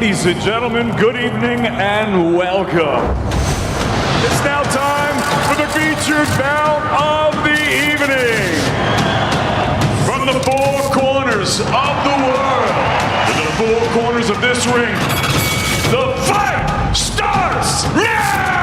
Ladies and gentlemen, good evening and welcome. It's now time for the featured bout of the evening. From the four corners of the world to the four corners of this ring, the fight starts now!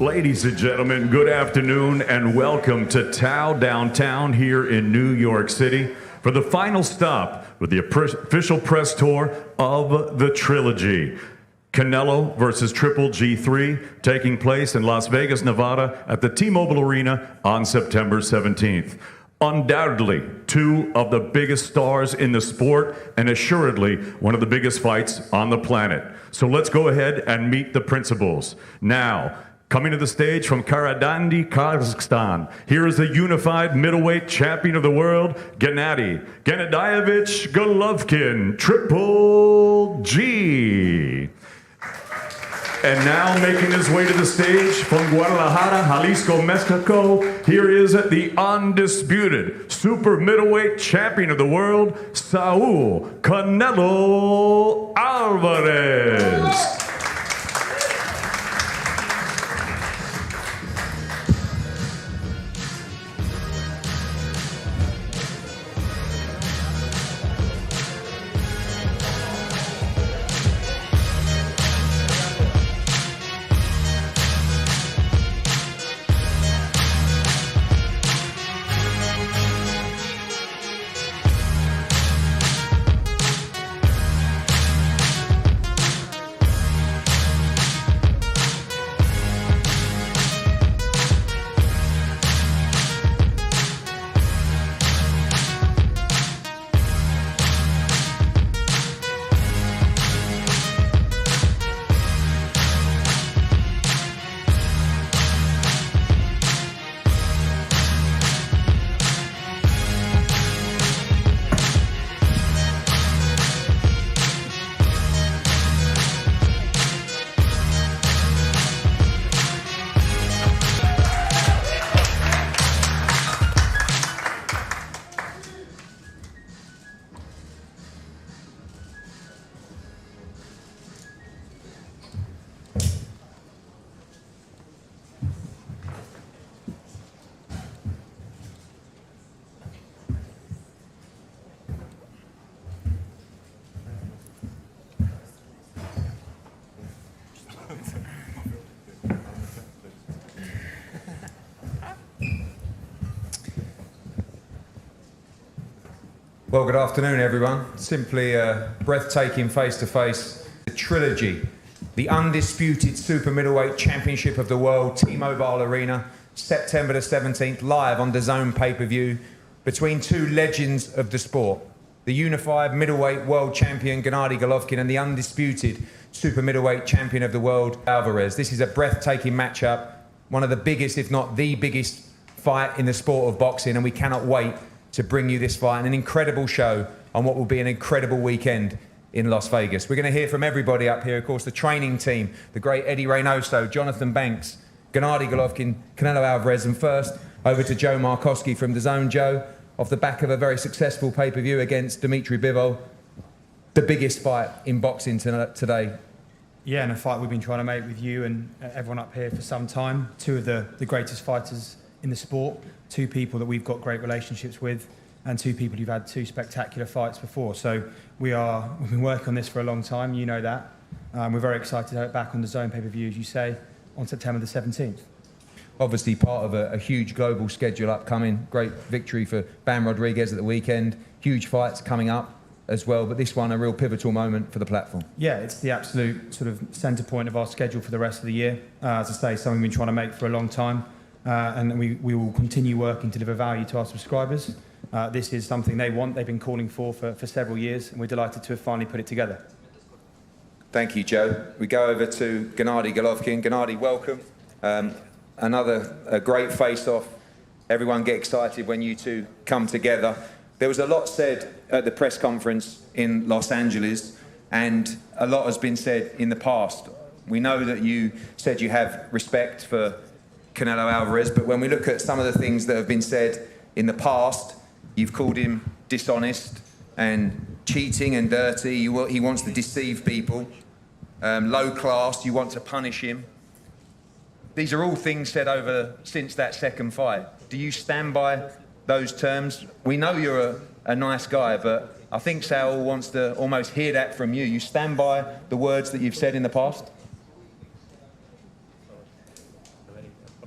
Ladies and gentlemen, good afternoon and welcome to Tao Downtown here in New York City for the final stop with the official press tour of the trilogy. Canelo versus Triple G3 taking place in Las Vegas, Nevada at the T-Mobile Arena on September 17th. Undoubtedly, two of the biggest stars in the sport and assuredly one of the biggest fights on the planet. So let's go ahead and meet the principals. Now, coming to the stage from Karadandy, Kazakhstan, here is the unified middleweight champion of the world, Gennady Golovkin, Triple G. And now making his way to the stage from Guadalajara, Jalisco, Mexico, here is the undisputed super middleweight champion of the world, Saul Canelo Alvarez. Well, good afternoon, everyone. Simply breathtaking face-to-face. The trilogy, the undisputed super middleweight championship of the world, T-Mobile Arena, September the 17th, live on Dazn pay-per-view, between two legends of the sport. The unified middleweight world champion, Gennady Golovkin, and the undisputed super middleweight champion of the world, Alvarez. This is a breathtaking matchup, one of the biggest, if not the biggest fight in the sport of boxing, and we cannot wait to bring you this fight and an incredible show on what will be an incredible weekend in Las Vegas. We're going to hear from everybody up here, of course, the training team, the great Eddie Reynoso, Jonathan Banks, Gennady Golovkin, Canelo Alvarez, and first over to Joe Markowski from Dazn. Joe, off the back of a very successful pay-per-view against Dimitri Bivol, the biggest fight in boxing today. Yeah, and a fight we've been trying to make with you and everyone up here for some time. Two of the greatest fighters in the sport, two people that we've got great relationships with, and two people who've had two spectacular fights before. So we've been working on this for a long time, you know that. We're very excited to have it back on the Dazn pay-per-view, as you say, on September the 17th. Obviously part of a huge global schedule upcoming. Great victory for Bam Rodriguez at the weekend. Huge fights coming up as well, but this one a real pivotal moment for the platform. Yeah, it's the absolute sort of centre point of our schedule for the rest of the year. As I say, something we've been trying to make for a long time. and we will continue working to deliver value to our subscribers. This is something they want, they've been calling for several years, and we're delighted to have finally put it together. Thank you, Joe. We go over to Gennady Golovkin. Gennady, welcome. Another great face-off. Everyone get excited when you two come together. There was a lot said at the press conference in Los Angeles, and a lot has been said in the past. We know that you said you have respect for Canelo Alvarez, but when we look at some of the things that have been said in the past, you've called him dishonest and cheating and dirty. He wants to deceive people. Low class, you want to punish him. These are all things said over since that second fight. Do you stand by those terms? We know you're a nice guy, but I think Saul wants to almost hear that from you. You stand by the words that you've said in the past?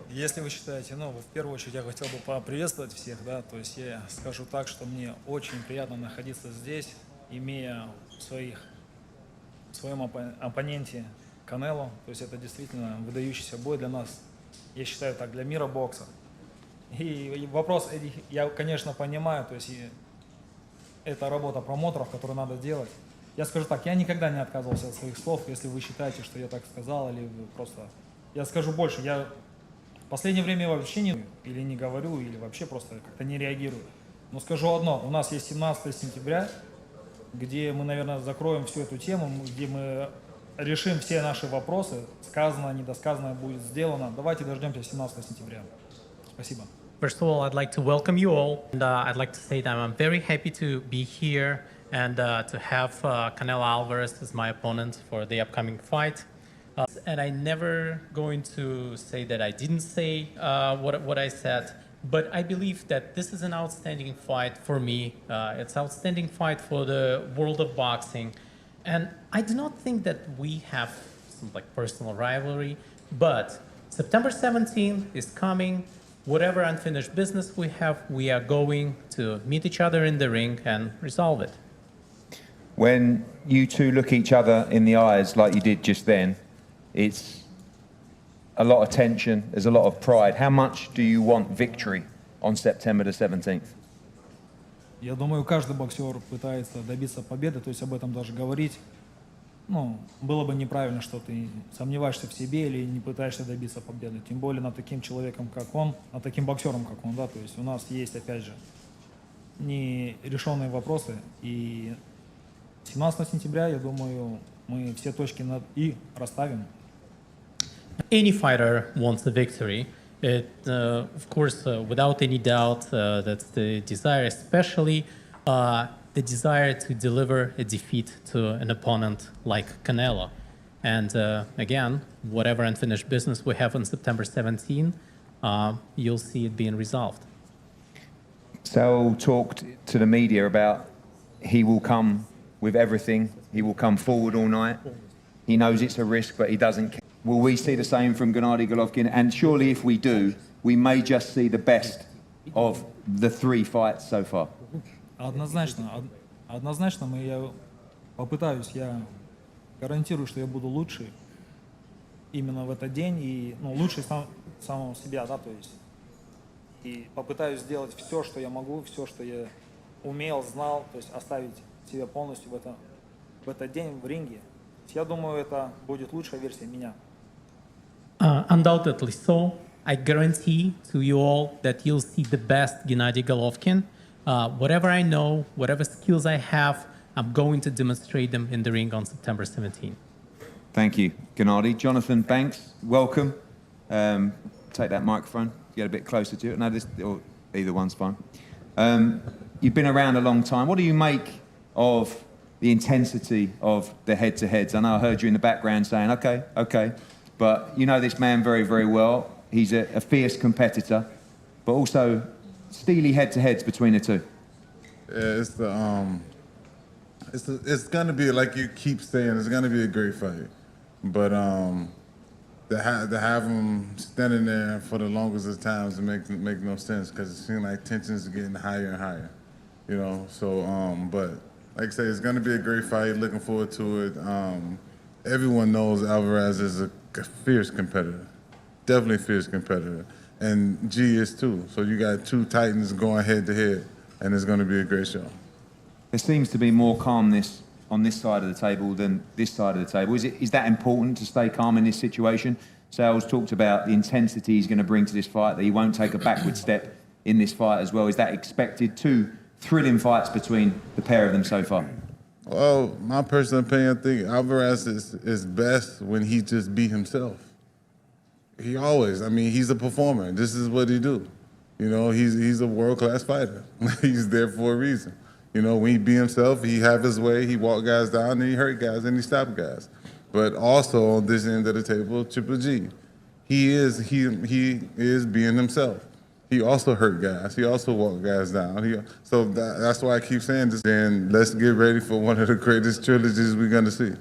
Если вы считаете, ну, в первую очередь я хотел бы поприветствовать всех, да, то есть я скажу так, что мне очень приятно находиться здесь, имея в своем оппоненте Канело, то есть это действительно выдающийся бой для нас, я считаю так, для мира бокса. И вопрос, я, конечно, понимаю, то есть это работа промоутеров, которую надо делать. Я скажу так, я никогда не отказывался от своих слов, если вы считаете, что я так сказал, или просто... Я скажу больше, я в последнее время вообще не говорю, или вообще просто как-то не реагирую. Но скажу одно, у нас есть 17 сентября, где мы, наверное, закроем всю эту тему, где мы решим все наши вопросы, сказано, недосказанное будет сделано. Давайте дождемся 17 сентября. Спасибо. First of all, I'd like to welcome you all, and I'd like to say that I'm very happy to be here and to have Canelo Alvarez as my opponent for the upcoming fight. And I never going to say that I didn't say what I said, but I believe that this is an outstanding fight for me. It's an outstanding fight for the world of boxing. And I do not think that we have some like personal rivalry, but September 17th is coming. Whatever unfinished business we have, we are going to meet each other in the ring and resolve it. When you two look each other in the eyes like you did just then, it's a lot of tension, there's a lot of pride. How much do you want victory on September the 17th? Я думаю, каждый боксер пытается добиться победы, то есть об этом даже говорить. Ну, было бы неправильно, что ты сомневаешься в себе или не пытаешься добиться победы. Тем более над таким человеком, как он, над таким боксером, как он, да. То есть у нас есть, опять же, нерешенные вопросы. И 17 сентября, я думаю, мы все точки над «и» расставим. Any fighter wants a victory. Of course, without any doubt, that's the desire, especially the desire to deliver a defeat to an opponent like Canelo. And again, whatever unfinished business we have on September 17, you'll see it being resolved. Saul talked to the media about he will come with everything. He will come forward all night. He knows it's a risk, but he doesn't care. Will we see the same from Gennady Golovkin? And surely if we do, we may just see the best of the three fights so far. Однозначно, я попытаюсь, я гарантирую, что я буду лучше именно в этот день и лучше самого себя, да, то есть и попытаюсь сделать все, что я могу, все, что я умел, знал, то есть оставить себя полностью в этот день в ринге. Я думаю, это будет лучшая версия меня. Undoubtedly so. I guarantee to you all that you'll see the best Gennady Golovkin. Whatever I know, whatever skills I have, I'm going to demonstrate them in the ring on September 17. Thank you, Gennady. Jonathan Banks, welcome. Take that microphone, get a bit closer to it. No, or either one's fine. You've been around a long time. What do you make of the intensity of the head-to-heads? I know I heard you in the background saying, okay. But you know this man very, very well. He's a fierce competitor, but also steely head-to-heads between the two. Yeah, it's gonna be, like you keep saying, it's gonna be a great fight. But to have them standing there for the longest of times, it make no sense because it seems like tensions are getting higher and higher, you know. So, but like I say, it's gonna be a great fight. Looking forward to it. Everyone knows Alvarez is a fierce competitor, definitely a fierce competitor. and G is too. So you got two titans going head to head, and it's going to be a great show. There seems to be more calmness on this side of the table than this side of the table. Is that important to stay calm in this situation? Sales talked about the intensity he's going to bring to this fight, that he won't take a backward step in this fight as well. Is that expected? Two thrilling fights between the pair of them so far. Well, my personal opinion, I think Alvarez is best when he just be himself. He always, I mean, he's a performer. This is what he do. You know, he's a world-class fighter. He's there for a reason. You know, when he be himself, he have his way, he walk guys down, and he hurt guys, and he stop guys. But also on this end of the table, Triple G, he is being himself. He also hurt guys. He also walked guys down. That's why I keep saying this. And let's get ready for one of the greatest trilogies we're going to see.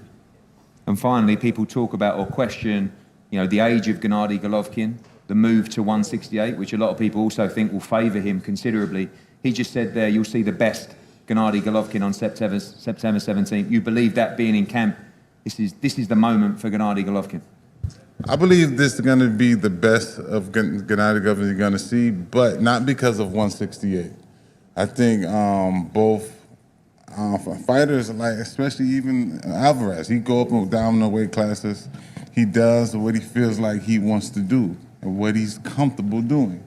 And finally, people talk about or question, you know, the age of Gennady Golovkin, the move to 168, which a lot of people also think will favour him considerably. He just said there, you'll see the best Gennady Golovkin on September 17th. You believe that being in camp, this is the moment for Gennady Golovkin? I believe this is going to be the best of Gennady Golovkin you're going to see, but not because of 168. I think both fighters, like especially even Alvarez, he go up and down in the weight classes. He does what he feels like he wants to do and what he's comfortable doing.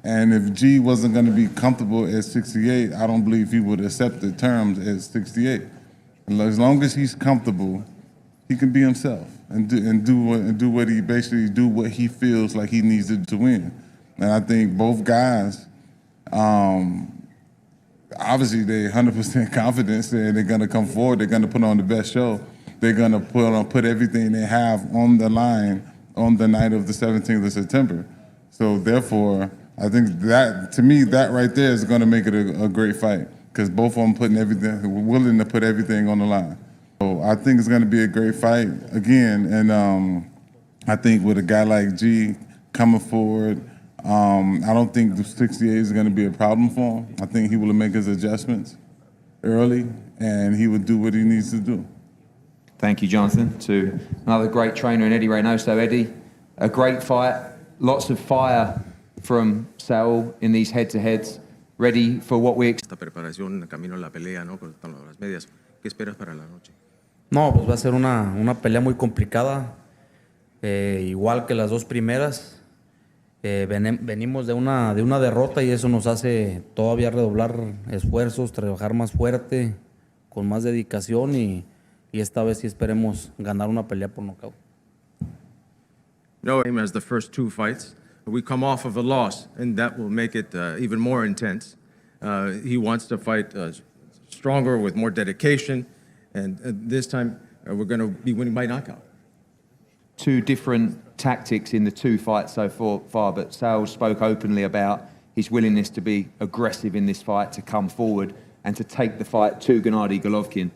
And if G wasn't going to be comfortable at 68, I don't believe he would accept the terms at 68. And as long as he's comfortable, he can be himself and do what he basically do what he feels like he needs to win. And I think both guys, obviously they're 100% confident saying they're going to come forward, they're going to put on the best show. They're going to put everything they have on the line on the night of the 17th of September. So therefore, I think that, to me, that right there is going to make it a great fight because both of them willing to put everything on the line. So I think it's going to be a great fight again, and I think with a guy like G coming forward, I don't think the 68 is going to be a problem for him. I think he will make his adjustments early, and he would do what he needs to do. Thank you, Jonathan, to another great trainer in Eddie Reynoso. Eddie, a great fight, lots of fire from Saul in these head-to-heads, ready for what we expect. Esta preparación camino a la pelea, ¿no? Con las medias. ¿Qué esperas para la noche? No, pues va a ser una pelea muy complicada, igual que las dos primeras. Venimos de una derrota y eso nos hace todavía redoblar esfuerzos, trabajar más fuerte, con más dedicación y esta vez sí esperemos ganar una pelea por nocaut. No, same as the first two fights. We come off of a loss, and that will make it even more intense. He wants to fight stronger with more dedication, and this time we're going to be winning by knockout. Two different tactics in the two fights so far, but Saul spoke openly about his willingness to be aggressive in this fight, to come forward and to take the fight to Gennady Golovkin.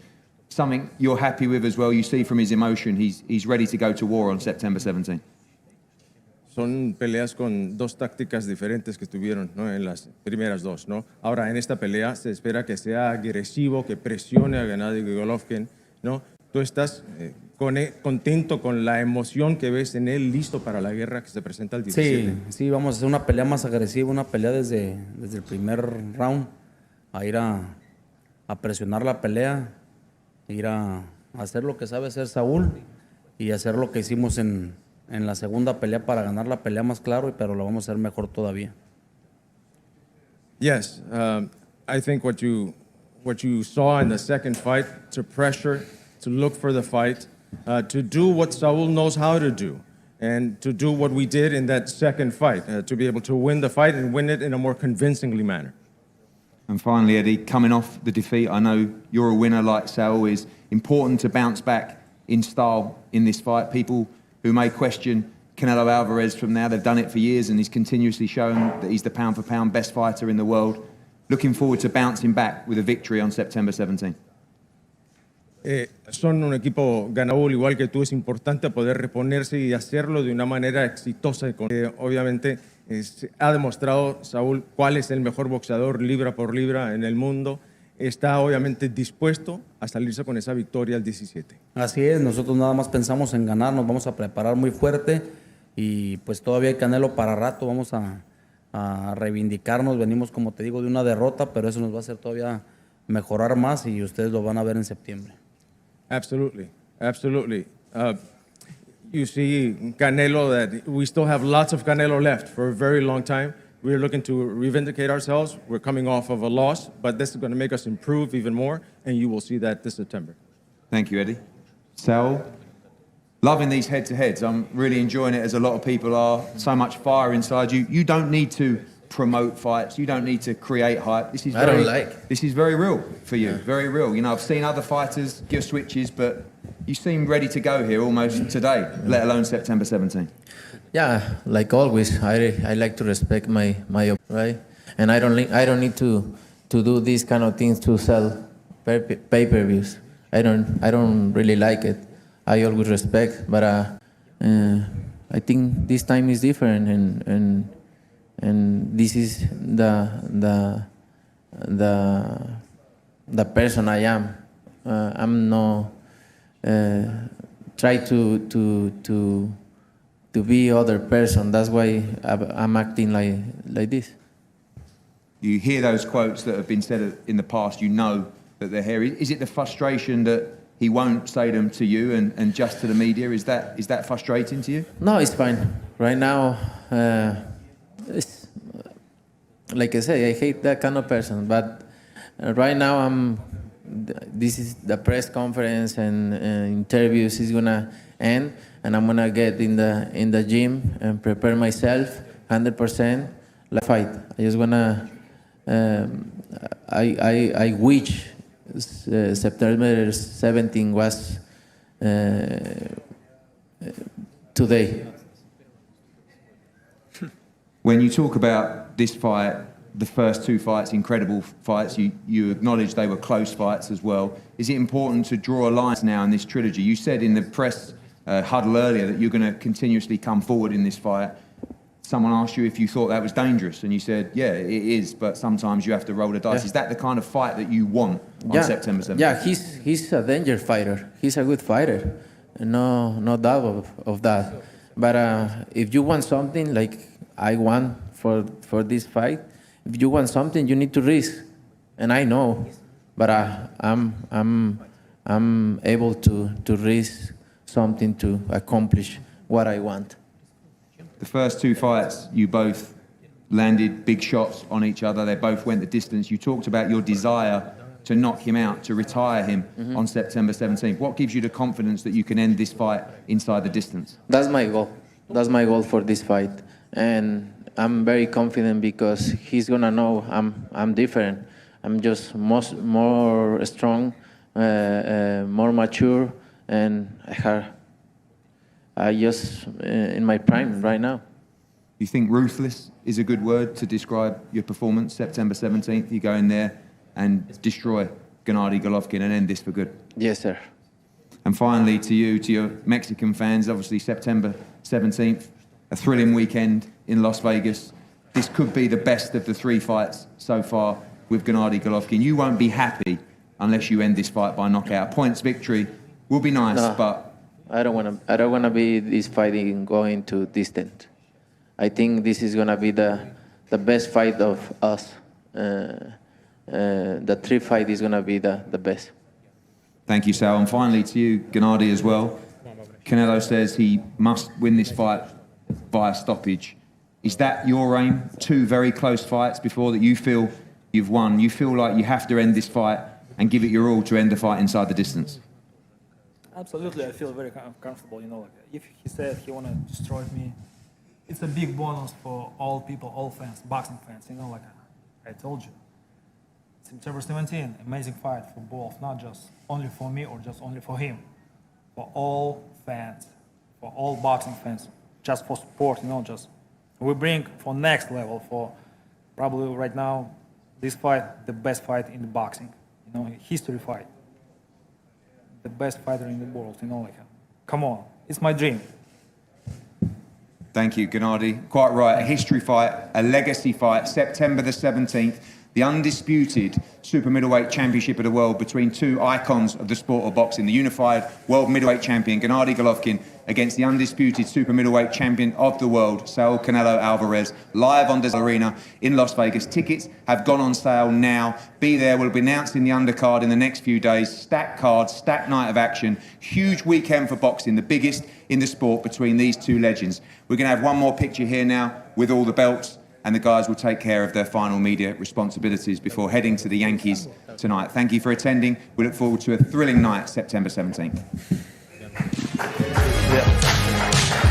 Something you're happy with as well. You see from his emotion, he's ready to go to war on September 17th. Son peleas con dos tácticas diferentes que tuvieron, ¿no? En las primeras dos, ¿no? Ahora, en esta pelea se espera que sea agresivo, que presione a Gennady Golovkin, ¿no? Tú estás contento con la emoción que ves en él, listo para la guerra que se presenta el 17. Sí, vamos a hacer una pelea más agresiva, una pelea desde el primer round, a ir a presionar la pelea, ir a hacer lo que sabe hacer Saúl y hacer lo que hicimos en la segunda pelea para ganar la pelea más claro, pero lo vamos a hacer mejor todavía. Yes, I think what you saw in the second fight, to pressure, to look for the fight, to do what Saul knows how to do, and to do what we did in that second fight, to be able to win the fight and win it in a more convincingly manner. And finally, Eddie, coming off the defeat, I know you're a winner like Saul. Is important to bounce back in style in this fight. People who may question Canelo Alvarez from now, they've done it for years and he's continuously shown that he's the pound-for-pound best fighter in the world. Looking forward to bouncing back with a victory on September 17th. Son un equipo ganador igual que tú, es importante poder reponerse y hacerlo de una manera exitosa. Obviamente ha demostrado Saúl cuál es el mejor boxeador libra por libra en el mundo. Está obviamente dispuesto a salirse con esa victoria al 17. Así es, nosotros nada más pensamos en ganar, nos vamos a preparar muy fuerte y pues todavía hay Canelo para rato, vamos a reivindicarnos, venimos como te digo de una derrota, pero eso nos va a hacer todavía mejorar más y ustedes lo van a ver en septiembre. Absolutely, absolutely. You see, Canelo, that we still have lots of Canelo left for a very long time. We're looking to reivindicate ourselves. We're coming off of a loss, but this is going to make us improve even more, and you will see that this September. Thank you, Eddie. Sal, loving these head-to-heads. I'm really enjoying it, as a lot of people are. So much fire inside you. You don't need to promote fights. You don't need to create hype. This is This is very real for you. Very real. You know, I've seen other fighters give switches, but you seem ready to go here almost today, let alone September 17th. Yeah, like always, I like to respect my right, and I don't need to do these kind of things to sell pay-per-views. I don't really like it. I always respect, but I think this time is different, and this is the person I am. I'm no try to be other person. That's why I'm acting like this. You hear those quotes that have been said in the past, you know that they're here. Is it the frustration that he won't say them to you and just to the media? Is that frustrating to you? No, it's fine. Right now, it's, like I say, I hate that kind of person. But right now, this is the press conference and interviews is gonna end, and I'm gonna get in the gym and prepare myself 100% like fight. I just wanna. I wish September 17 was today. When you talk about this fight, the first two fights, incredible fights, you acknowledge they were close fights as well. Is it important to draw a line now in this trilogy? You said in the press huddle earlier that you're going to continuously come forward in this fight. Someone asked you if you thought that was dangerous, and you said, yeah, it is, but sometimes you have to roll the dice. Yeah. Is that the kind of fight that you want on September 7th? Yeah, he's a danger fighter. He's a good fighter. No doubt of that. But if you want something like I want for this fight, if you want something, you need to risk, and I know. But I'm able to risk something to accomplish what I want. The first two fights, you both landed big shots on each other. They both went the distance. You talked about your desire to knock him out, to retire him on September 17th. What gives you the confidence that you can end this fight inside the distance? That's my goal. That's my goal for this fight. And I'm very confident because he's gonna know I'm different. I'm just more strong, more mature, and I just in my prime right now. You think ruthless is a good word to describe your performance September 17th? You go in there and destroy Gennady Golovkin and end this for good. Yes, sir. And finally, to your Mexican fans, obviously September 17th, a thrilling weekend in Las Vegas. This could be the best of the three fights so far with Gennady Golovkin. You won't be happy unless you end this fight by knockout. Points victory will be nice, No. but I don't wanna be this fighting going to distant. I think this is gonna be the best fight of us. The three fight is gonna be the best. thank you, Sal. And finally to you, Gennady, as well. Canelo says he must win this fight via stoppage. Is that your aim? Two very close fights before that you feel you've won. You feel like you have to end this fight and give it your all to end the fight inside the distance. Absolutely, I feel very comfortable. You know, like if he said he wanna destroy me, it's a big bonus for all people, all fans, boxing fans. You know, like I told you, September 17, amazing fight for both, not just only for me or just only for him, for all fans, for all boxing fans, just for sport. You know, just we bring for next level for probably right now this fight, the best fight in the boxing. You know, history fight. The best fighter in the world, you know, like, come on, it's my dream. Thank you, Gennady. Quite right, a history fight, a legacy fight, September the 17th. the undisputed super middleweight championship of the world between two icons of the sport of boxing, the unified world middleweight champion Gennady Golovkin against the undisputed super middleweight champion of the world, Saul Canelo Alvarez, live on Dazn Arena in Las Vegas. Tickets have gone on sale now. Be there. We'll be announcing the undercard in the next few days. Stacked cards, stacked night of action. Huge weekend for boxing, the biggest in the sport between these two legends. We're going to have one more picture here now with all the belts, and the guys will take care of their final media responsibilities before heading to the Yankees tonight. Thank you for attending. We look forward to a thrilling night, September 17th. Yeah.